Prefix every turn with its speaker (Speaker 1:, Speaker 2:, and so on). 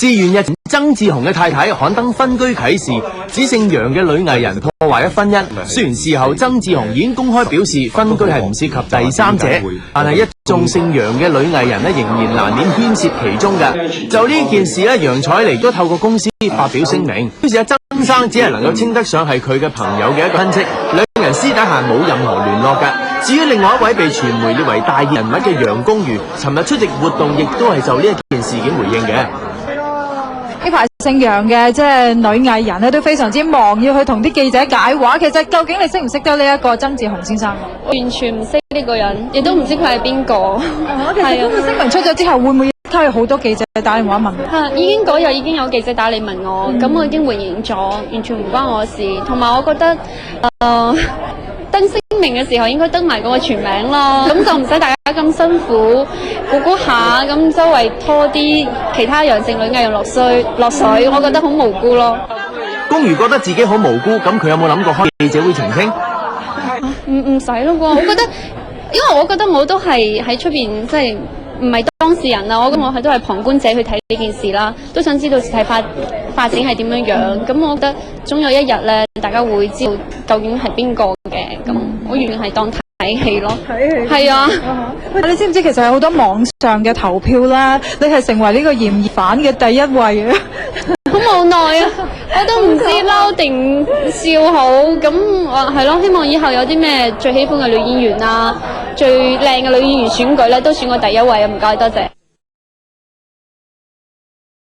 Speaker 1: 事源日前，曾志雄嘅太太刊登分居啟事，指姓楊嘅女藝人破壞咗婚姻。雖然事後曾志雄已經公開表示分居係唔涉及第三者，但係一眾姓楊嘅女藝人仍然難免牽涉其中嘅。就呢件事楊采妮都透過公司發表聲明，於是曾生只係能夠稱得上係佢嘅朋友嘅一個親戚，兩人私底下冇任何聯絡嘅。至於另外一位被傳媒列為大熱人物嘅楊恭如，尋日出席活動亦都係就呢一件事件回應嘅。
Speaker 2: 呢排姓楊嘅即係女藝人咧都非常之忙，要去同啲記者解話。其實究竟你識唔識得呢一個曾志雄先生？
Speaker 3: 完全唔識呢個人，亦都唔知佢係邊個。
Speaker 2: 係啊，咁聲明出咗之後，會唔會都有好多記者打電話問？
Speaker 3: 已經嗰日已經有記者打嚟問我，咁我已經回應咗，完全唔關我事。同埋我覺得，登聲明嘅時候應該登埋嗰個全名咯，咁就唔使大家咁辛苦估下，咁周圍拖啲其他楊姓女藝人落水，我覺得好無辜咯。
Speaker 1: 恭如覺得自己好無辜，咁佢有冇諗過開記者會澄清？
Speaker 3: 唔使咯喎，我覺得，因為我覺得我都係喺出邊，即係唔係當事人啦，我係都係旁觀者去睇呢件事啦，都想知道事態發展係點樣樣。咁我覺得總有一日咧，大家會知道究竟係邊個嘅。咁我完全係當睇戲咯。睇戲係啊。
Speaker 2: 你知唔知其實有好多網上嘅投票啦？你係成為呢個嫌疑犯嘅第一位啊！
Speaker 3: 好無奈啊！我都唔知嬲定笑好。咁係咯，希望以後有啲咩最喜歡嘅女演員啊，最靚嘅女演員選舉咧，都選我第一位啊！唔該，多謝。